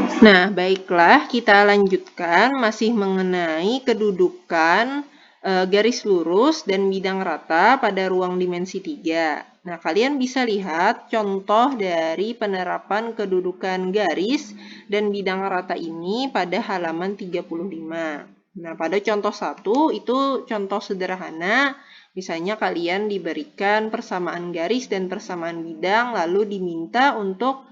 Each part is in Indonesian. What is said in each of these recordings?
Nah, baiklah, kita lanjutkan masih mengenai kedudukan garis lurus dan bidang rata pada ruang dimensi 3. Nah, kalian bisa lihat contoh dari penerapan kedudukan garis dan bidang rata ini pada halaman 35. Nah, pada contoh 1 itu contoh sederhana. Misalnya kalian diberikan persamaan garis dan persamaan bidang lalu diminta untuk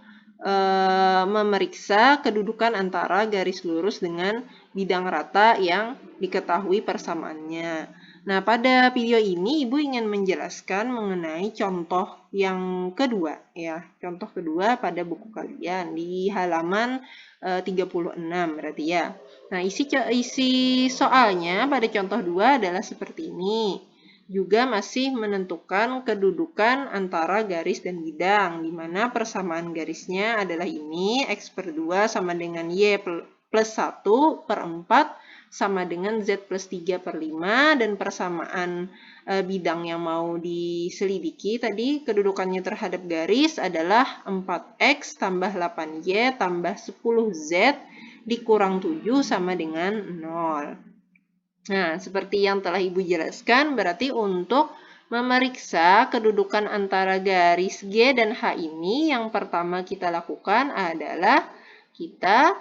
memeriksa kedudukan antara garis lurus dengan bidang rata yang diketahui persamaannya. Nah, pada video ini Ibu ingin menjelaskan mengenai contoh yang kedua ya. Contoh kedua pada buku kalian di halaman 36 berarti ya. Nah, isi soalnya pada contoh 2 adalah seperti ini. Juga masih menentukan kedudukan antara garis dan bidang, di mana persamaan garisnya adalah ini, X per 2 sama dengan Y plus 1 per 4 sama dengan Z plus 3 per 5, dan persamaan bidang yang mau diselidiki tadi, kedudukannya terhadap garis adalah 4X tambah 8Y tambah 10Z dikurang 7 sama dengan 0. Nah, seperti yang telah Ibu jelaskan, berarti untuk memeriksa kedudukan antara garis G dan H ini, yang pertama kita lakukan adalah kita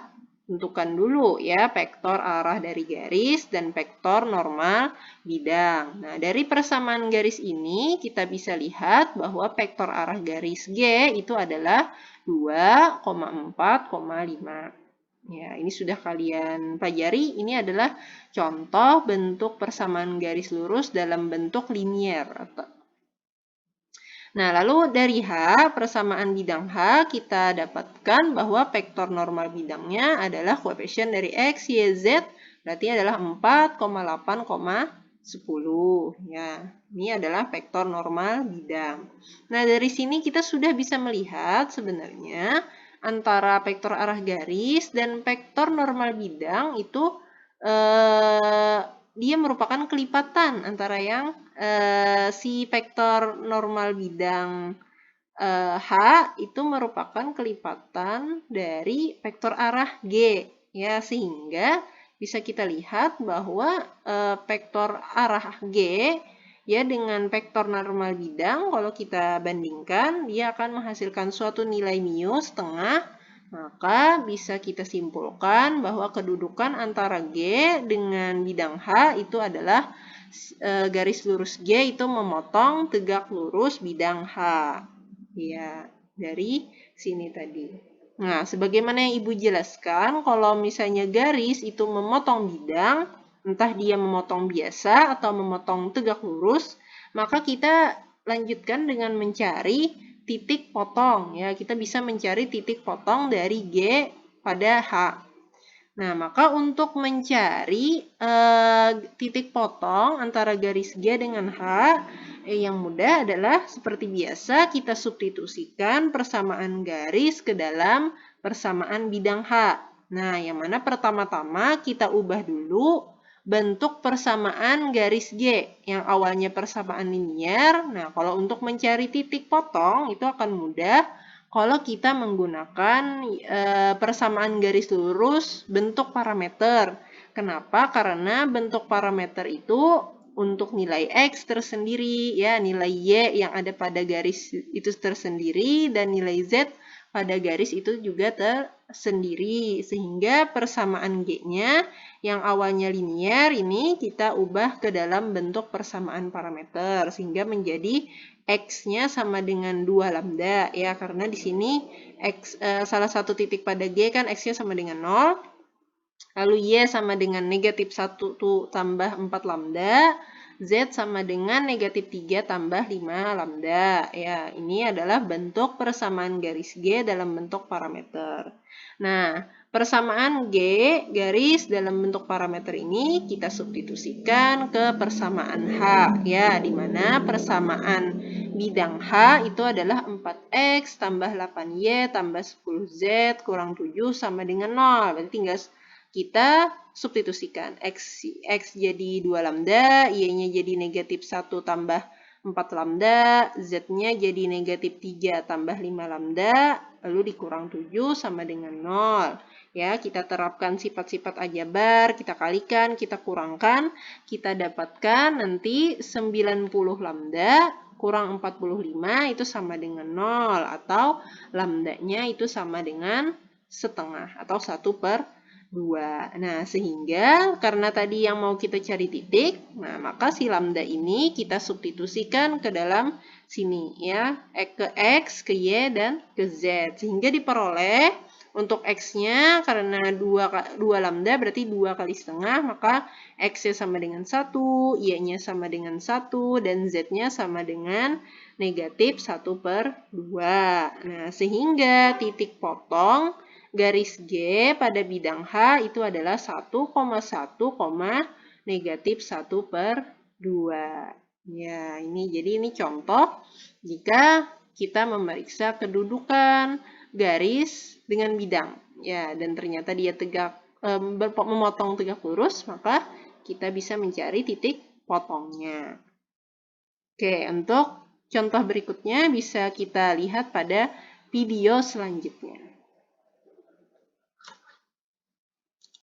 tentukan dulu ya vektor arah dari garis dan vektor normal bidang. Nah, dari persamaan garis ini kita bisa lihat bahwa vektor arah garis G itu adalah 2,4,5. Ya, ini sudah kalian pelajari. Ini adalah contoh bentuk persamaan garis lurus dalam bentuk linier. Nah, lalu dari H, persamaan bidang H, kita dapatkan bahwa vektor normal bidangnya adalah koefisien dari X, Y, Z, berarti adalah 4,8,10. Ya, ini adalah vektor normal bidang. Nah, dari sini kita sudah bisa melihat sebenarnya antara vektor arah garis dan vektor normal bidang itu dia merupakan kelipatan antara yang si vektor normal bidang H itu merupakan kelipatan dari vektor arah G ya, sehingga bisa kita lihat bahwa vektor arah G ya dengan vektor normal bidang kalau kita bandingkan dia akan menghasilkan suatu nilai mu setengah, maka bisa kita simpulkan bahwa kedudukan antara G dengan bidang H itu adalah garis lurus G itu memotong tegak lurus bidang H. Ya, dari sini tadi. Nah, sebagaimana yang Ibu jelaskan, kalau misalnya garis itu memotong bidang, entah dia memotong biasa atau memotong tegak lurus, maka kita lanjutkan dengan mencari titik potong. Ya, kita bisa mencari titik potong dari G pada H. Nah, maka untuk mencari titik potong antara garis G dengan H, yang mudah adalah seperti biasa kita substitusikan persamaan garis ke dalam persamaan bidang H. Nah, yang mana pertama-tama kita ubah dulu bentuk persamaan garis G yang awalnya persamaan linier. Nah, kalau untuk mencari titik potong itu akan mudah kalau kita menggunakan persamaan garis lurus bentuk parameter. Kenapa? Karena bentuk parameter itu untuk nilai X tersendiri, ya nilai Y yang ada pada garis itu tersendiri, dan nilai Z pada garis itu juga tersendiri. Sehingga persamaan G-nya yang awalnya linier ini kita ubah ke dalam bentuk persamaan parameter. Sehingga menjadi X-nya sama dengan 2 lambda, ya karena di sini X, salah satu titik pada G kan X-nya sama dengan 0. Lalu Y sama dengan negatif 1 tambah 4 lambda. Z sama dengan negatif 3 tambah 5 lambda. Ya, ini adalah bentuk persamaan garis G dalam bentuk parameter. Nah, persamaan G garis dalam bentuk parameter ini kita substitusikan ke persamaan H. Ya, di mana persamaan bidang H itu adalah 4X tambah 8Y tambah 10Z kurang 7 sama dengan 0. Berarti tinggal kita substitusikan X jadi 2 lambda, Y-nya jadi negatif 1 tambah 4 lambda, Z-nya jadi negatif 3 tambah 5 lambda, lalu dikurang 7 sama dengan 0. Ya, kita terapkan sifat-sifat aljabar, kita kalikan, kita kurangkan, kita dapatkan nanti 90 lambda kurang 45 itu sama dengan 0, atau lambdanya itu sama dengan setengah atau 1/2. Nah, sehingga karena tadi yang mau kita cari titik, nah maka si lambda ini kita substitusikan ke dalam sini ya, ke X, ke Y, dan ke Z. Sehingga diperoleh untuk X-nya karena 2 lambda berarti 2 kali setengah, maka X-nya sama dengan 1, Y-nya sama dengan 1, dan Z-nya sama dengan negatif 1/2. Nah, sehingga titik potong garis G pada bidang H itu adalah 1,1, negatif 1/2. Ya, jadi ini contoh jika kita memeriksa kedudukan garis dengan bidang. Ya, dan ternyata dia tegak memotong tegak lurus, maka kita bisa mencari titik potongnya. Oke, untuk contoh berikutnya bisa kita lihat pada video selanjutnya.